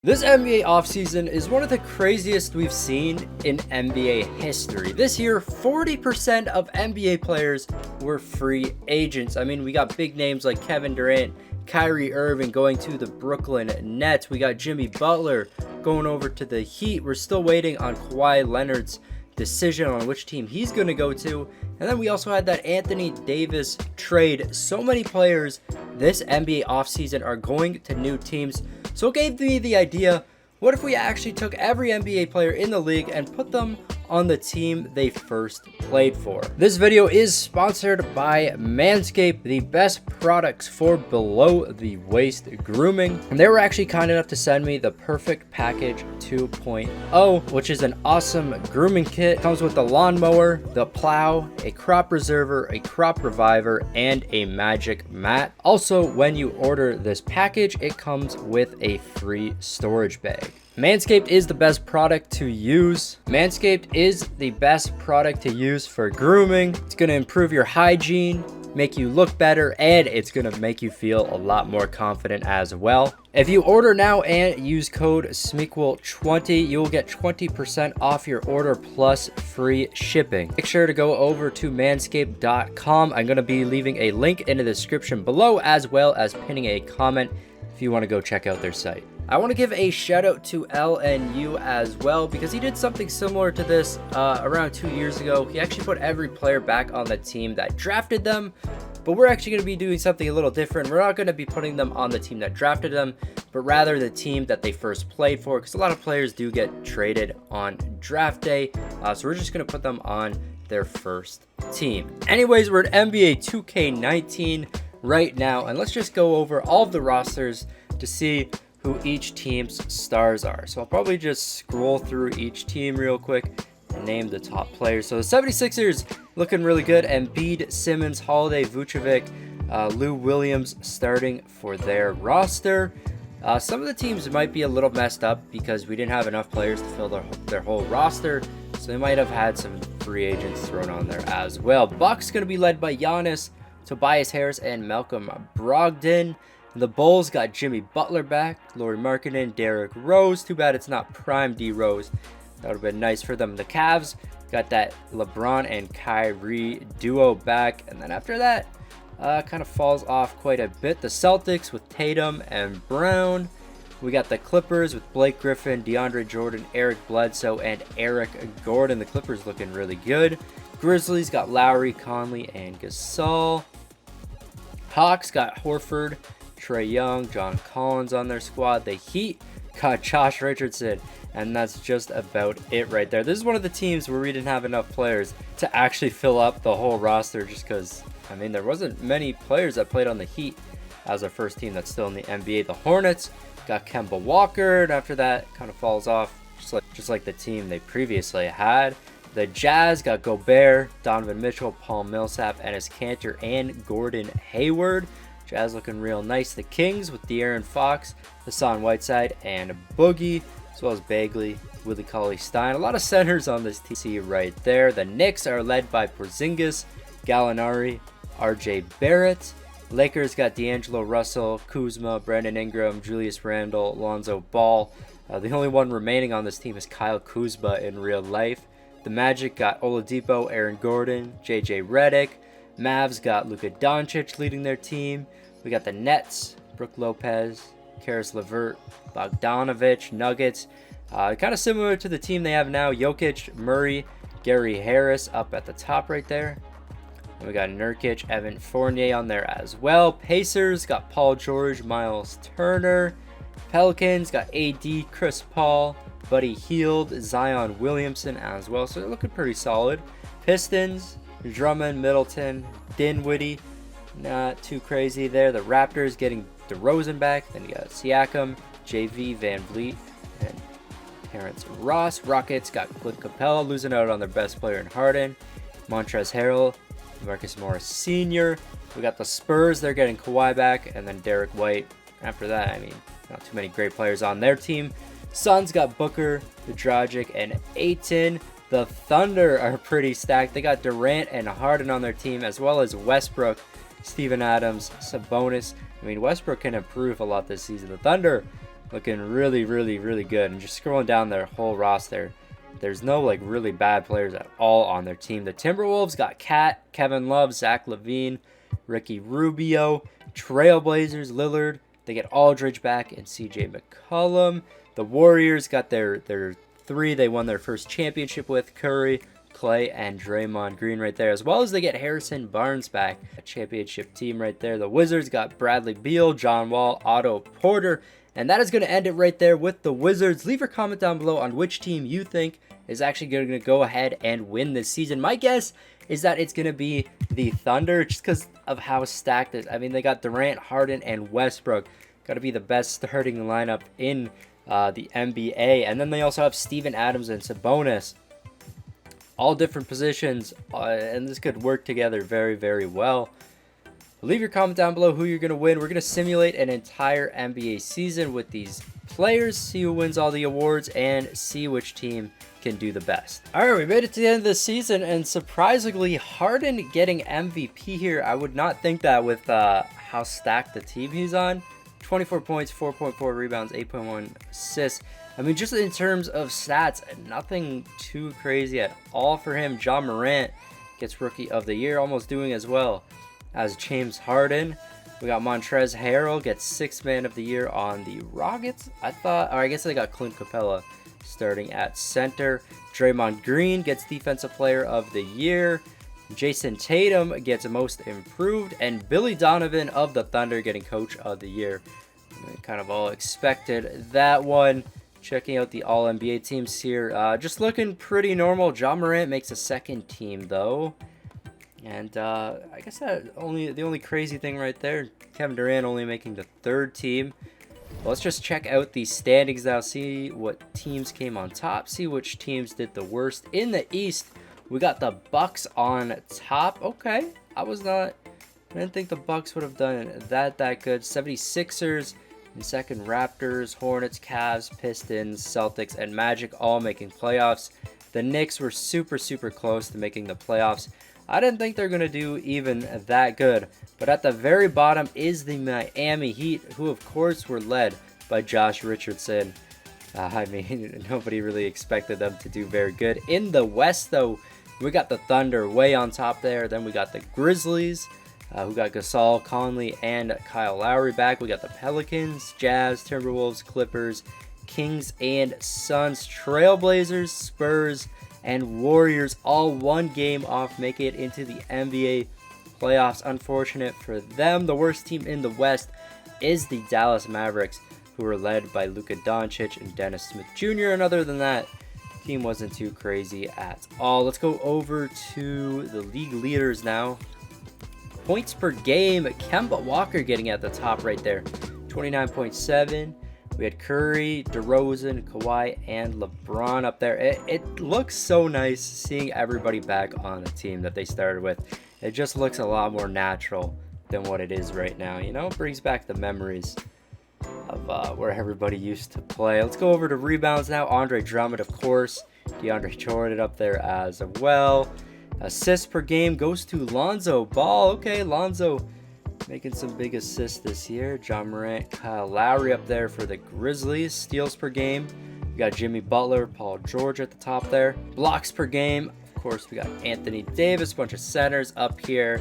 This NBA offseason is one of the craziest we've seen in NBA history. This year, 40% of NBA players were free agents. I mean, we got big names like Kevin Durant, Kyrie Irving going to the Brooklyn Nets. We got Jimmy Butler going over to the Heat. We're still waiting on Kawhi Leonard's decision on which team he's going to go to. And then we also had that Anthony Davis trade. So many players this NBA offseason are going to new teams. So it gave me the idea, what if we actually took every NBA player in the league and put them on the team they first played for? This video is sponsored by Manscaped, the best products for below the waist grooming. And they were actually kind enough to send me the Perfect Package 2.0, which is an awesome grooming kit. It comes with the lawnmower, the plow, a crop preserver, a crop reviver, and a magic mat. Also, when you order this package, it comes with a free storage bag. Manscaped is the best product to use. Manscaped is the best product to use for grooming. It's going to improve your hygiene, make you look better, and it's going to make you feel a lot more confident as well. If you order now and use code Smequle20, you will get 20% off your order plus free shipping. Make sure to go over to manscaped.com. I'm going to be leaving a link in the description below, as well as pinning a comment if you want to go check out their site. I want to give a shout out to LNU as well, because he did something similar to this around 2 years ago. He actually put every player back on the team that drafted them, but we're actually going to be doing something a little different. We're not going to be putting them on the team that drafted them, but rather the team that they first played for, because a lot of players do get traded on draft day. So we're just going to put them on their first team. Anyways, we're at NBA 2K19 right now, and let's just go over all of the rosters to see who each team's stars are. So I'll probably just scroll through each team real quick and name the top players. So the 76ers looking really good. Embiid, Simmons, Holiday, Vucevic, Lou Williams starting for their roster. Some of the teams might be a little messed up because we didn't have enough players to fill their whole roster. So they might have had some free agents thrown on there as well. Bucks going to be led by Giannis, Tobias Harris, and Malcolm Brogdon. The Bulls got Jimmy Butler back, Lauri Markkanen, Derrick Rose. Too bad it's not prime D Rose. That would have been nice for them. The Cavs got that LeBron and Kyrie duo back. And then after that, kind of falls off quite a bit. The Celtics with Tatum and Brown. We got the Clippers with Blake Griffin, DeAndre Jordan, Eric Bledsoe, and Eric Gordon. The Clippers looking really good. Grizzlies got Lowry, Conley, and Gasol. Hawks got Horford, Trae Young, John Collins on their squad. The Heat got Josh Richardson, and that's just about it right there. This is one of the teams where we didn't have enough players to actually fill up the whole roster, just because, I mean, there wasn't many players that played on the Heat as our first team that's still in the NBA. The Hornets got Kemba Walker, and after that kind of falls off, just like the team they previously had. The Jazz got Gobert, Donovan Mitchell, Paul Millsap, Enes Kanter, and Gordon Hayward. Jazz looking real nice. The Kings with De'Aaron Fox, Hassan Whiteside, and Boogie, as well as Bagley, Willie Cauley-Stein. A lot of centers on this TC right there. The Knicks are led by Porzingis, Gallinari, RJ Barrett. Lakers got D'Angelo Russell, Kuzma, Brandon Ingram, Julius Randle, Lonzo Ball. The only one remaining on this team is Kyle Kuzma in real life. The Magic got Oladipo, Aaron Gordon, JJ Redick. Mavs got Luka Doncic leading their team. We got the Nets, Brook Lopez, Karis LeVert, Bogdanovic. Nuggets, kind of similar to the team they have now. Jokic, Murray, Gary Harris up at the top right there. And we got Nurkic, Evan Fournier on there as well. Pacers got Paul George, Miles Turner. Pelicans got AD, Chris Paul, Buddy Hield, Zion Williamson as well. So they're looking pretty solid. Pistons, Drummond, Middleton, Dinwiddie. Not too crazy there. The Raptors getting DeRozan back. Then you got Siakam, JV, Van Vliet, and Terrence Ross. Rockets got Clint Capella losing out on their best player in Harden. Montrezl Harrell, Marcus Morris Sr. We got the Spurs. They're getting Kawhi back. And then Derek White. After that, I mean, not too many great players on their team. Suns got Booker, Dragic, and Ayton. The Thunder are pretty stacked. They got Durant and Harden on their team, as well as Westbrook, Steven Adams, Sabonis. I mean, Westbrook can improve a lot this season. The Thunder looking really, really, really good. And just scrolling down their whole roster, there's no like really bad players at all on their team. The Timberwolves got Cat, Kevin Love, Zach LaVine, Ricky Rubio. Trailblazers, Lillard. They get Aldridge back and CJ McCollum. The Warriors got their three they won their first championship with: Curry, Clay, and Draymond Green right there, as well as they get Harrison Barnes back, a championship team right there. The Wizards got Bradley Beal, John Wall, Otto Porter, and that is going to end it right there with the Wizards. Leave your comment down below on which team you think is actually going to go ahead and win this season. My guess is that it's going to be the Thunder, just because of how stacked it is. I mean, they got Durant, Harden, and Westbrook. Got to be the best starting lineup in the NBA. And then they also have Steven Adams and Sabonis. All different positions, and this could work together very, very well. Leave your comment down below who you're going to win. We're going to simulate an entire NBA season with these players, see who wins all the awards, and see which team can do the best. All right, we made it to the end of the season, and surprisingly, Harden getting MVP here. I would not think that with how stacked the team he's on. 24 points, 4.4 rebounds, 8.1 assists. I mean, just in terms of stats, nothing too crazy at all for him. Ja Morant gets Rookie of the Year, almost doing as well as James Harden. We got Montrezl Harrell gets Sixth Man of the Year on the Rockets. I guess they got Clint Capella starting at center. Draymond Green gets Defensive Player of the Year. Jason Tatum gets Most Improved, and Billy Donovan of the Thunder getting Coach of the Year. We kind of all expected that one. Checking out the All-NBA teams here. Just looking pretty normal. Ja Morant makes a second team, though. And I guess the only crazy thing right there, Kevin Durant only making the third team. Well, let's just check out the standings now, see what teams came on top, see which teams did the worst. In the East, we got the Bucks on top. Okay, I didn't think the Bucks would have done that good. 76ers in second, Raptors, Hornets, Cavs, Pistons, Celtics, and Magic all making playoffs. The Knicks were super, super close to making the playoffs. I didn't think they're going to do even that good. But at the very bottom is the Miami Heat, who of course were led by Josh Richardson. I mean, nobody really expected them to do very good. In the West, though, we got the Thunder way on top there. Then we got the Grizzlies, who got Gasol, Conley, and Kyle Lowry back. We got the Pelicans, Jazz, Timberwolves, Clippers, Kings, and Suns, Trailblazers, Spurs, and Warriors all one game off making it into the NBA playoffs. Unfortunate for them. The worst team in the West is the Dallas Mavericks, who were led by Luka Doncic and Dennis Smith Jr. And other than that, team wasn't too crazy at all. Let's go over to the league leaders now. Points per game, Kemba Walker getting at the top right there, 29.7. We had Curry, DeRozan, Kawhi, and LeBron up there. It looks so nice seeing everybody back on the team that they started with. It just looks a lot more natural than what it is right now. You know, it brings back the memories of where everybody used to play. Let's go over to rebounds now. Andre Drummond, of course. DeAndre Jordan up there as well. Assists per game goes to Lonzo Ball. Okay, Lonzo making some big assists this year. Ja Morant, Kyle Lowry up there for the Grizzlies. Steals per game, we got Jimmy Butler, Paul George at the top there. Blocks per game, of course, we got Anthony Davis, bunch of centers up here.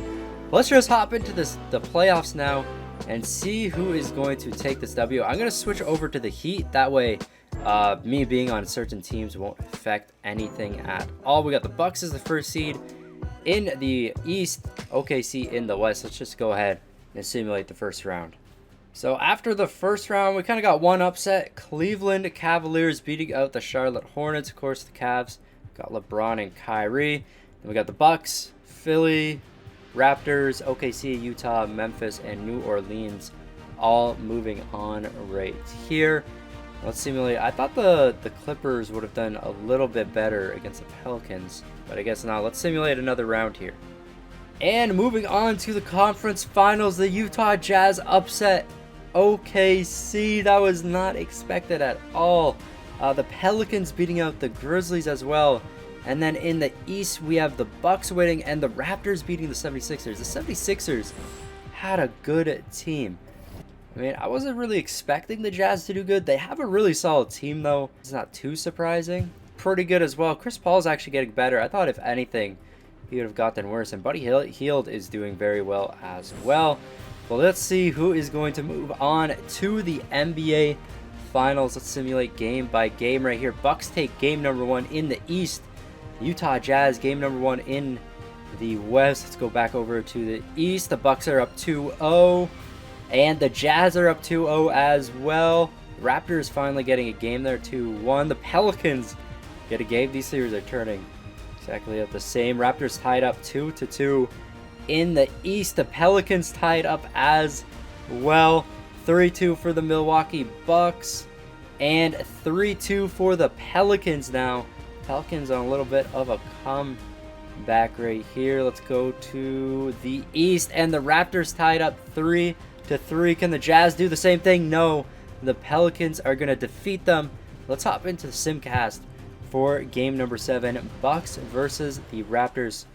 Let's just hop into the playoffs now and see who is going to take this W. I'm going to switch over to the Heat. That way, me being on certain teams won't affect anything at all. We got the Bucks as the first seed in the East, OKC in the West. Let's just go ahead and simulate the first round. So after the first round, we kind of got one upset. Cleveland Cavaliers beating out the Charlotte Hornets. Of course, the Cavs got LeBron and Kyrie. Then we got the Bucks, Philly, Raptors, OKC, Utah, Memphis, and New Orleans all moving on right here. Let's simulate. I thought the Clippers would have done a little bit better against the Pelicans, but I guess not. Let's simulate another round here. And moving on to the conference finals, the Utah Jazz upset OKC. That was not expected at all. The Pelicans beating out the Grizzlies as well. And then in the East, we have the Bucks winning and the Raptors beating the 76ers. The 76ers had a good team. I mean, I wasn't really expecting the Jazz to do good. They have a really solid team, though. It's not too surprising. Pretty good as well. Chris Paul's actually getting better. I thought, if anything, he would have gotten worse. And Buddy Hield is doing very well as well. Well, let's see who is going to move on to the NBA Finals. Let's simulate game by game right here. Bucks take game number 1 in the East. Utah Jazz game number 1 in the West. Let's go back over to the East. The Bucks are up 2-0. And the Jazz are up 2-0 as well. Raptors finally getting a game there, 2-1. The Pelicans get a game. These series are turning exactly at the same. Raptors tied up 2-2 in the East. The Pelicans tied up as well. 3-2 for the Milwaukee Bucks. And 3-2 for the Pelicans now. Pelicans on a little bit of a comeback right here. Let's go to the East. And the Raptors tied up 3-3. Can the Jazz do the same thing? No. The Pelicans are going to defeat them. Let's hop into the Simcast for game number 7. Bucks versus the Raptors.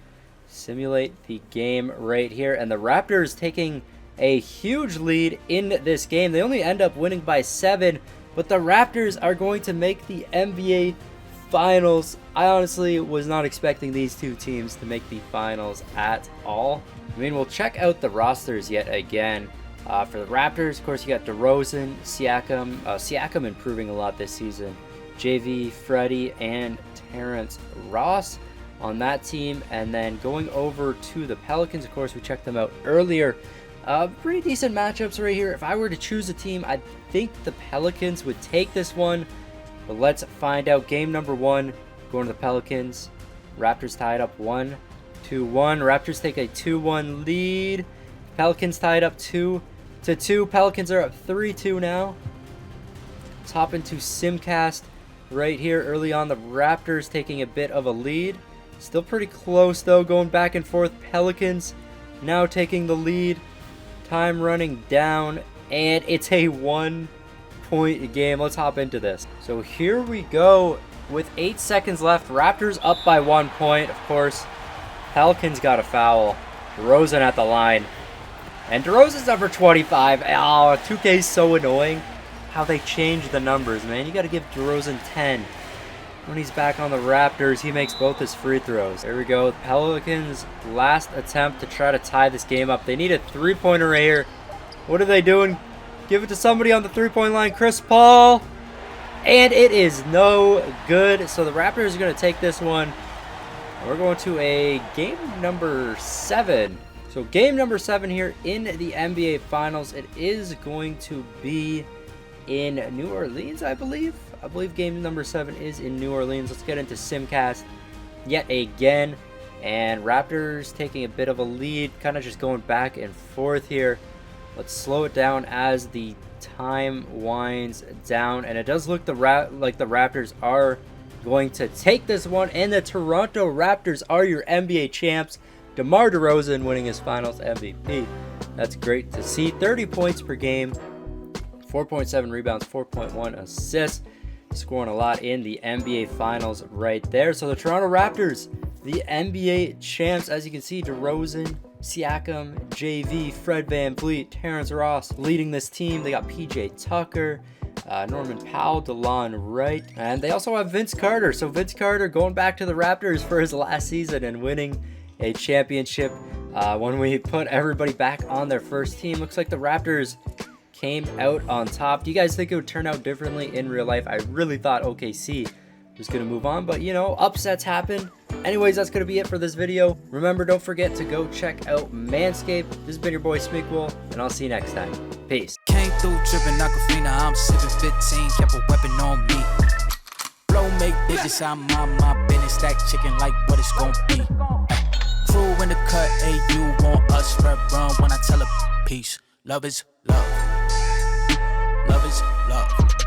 Simulate the game right here. And the Raptors taking a huge lead in this game. They only end up winning by 7. But the Raptors are going to make the NBA Finals. I honestly was not expecting these two teams to make the Finals at all. I mean, we'll check out the rosters yet again. For the Raptors, of course, you got DeRozan, Siakam. Siakam improving a lot this season. JV, Freddie, and Terrence Ross on that team. And then going over to the Pelicans, of course, we checked them out earlier. Pretty decent matchups right here. If I were to choose a team, I think the Pelicans would take this one. But let's find out. Game number 1, going to the Pelicans. Raptors tied up 1-1. Raptors take a 2-1 lead. Pelicans tied up 2-2. Pelicans are up 3-2 now. Let's hop into Simcast right here. Early on, the Raptors taking a bit of a lead. Still pretty close, though, going back and forth. Pelicans now taking the lead. Time running down, and it's a 1-point game. Let's hop into this. So here we go with 8 seconds left. Raptors up by 1 point, of course. Pelicans got a foul. DeRozan at the line. And DeRozan's number 25. Oh, 2K is so annoying. How they change the numbers, man. You got to give DeRozan 10. When he's back on the Raptors, he makes both his free throws. There we go. Pelicans' last attempt to try to tie this game up. They need a three-pointer right here. What are they doing? Give it to somebody on the three-point line. Chris Paul. And it is no good. So the Raptors are going to take this one. And we're going to a game number 7. So game number 7 here in the NBA Finals. It is going to be in New Orleans, I believe. I believe game number 7 is in New Orleans. Let's get into Simcast yet again. And Raptors taking a bit of a lead, kind of just going back and forth here. Let's slow it down as the time winds down. And it does look like the Raptors are going to take this one. And the Toronto Raptors are your NBA champs. DeMar DeRozan winning his Finals MVP. That's great to see. 30 points per game. 4.7 rebounds, 4.1 assists. Scoring a lot in the NBA Finals right there. So the Toronto Raptors, the NBA champs. As you can see, DeRozan, Siakam, JV, Fred VanVleet, Terrence Ross leading this team. They got PJ Tucker, Norman Powell, DeLon Wright, and they also have Vince Carter. So Vince Carter going back to the Raptors for his last season and winning a championship. When we put everybody back on their first team, looks like the Raptors came out on top. Do you guys think it would turn out differently in real life? I really thought OKC was going to move on, but you know, upsets happen. Anyways, that's going to be it for this video. Remember, don't forget to go check out Manscaped. This has been your boy Smequle, and I'll see you next time. Peace. Came through dripping Aquafina, I'm sipping 15, kept a weapon on me. Blow make digits, I'm on my business, stack chicken like what it's gonna be. Crew in the cut, hey, you want us, Rev Run when I tell a peace. Love is love. Love is love.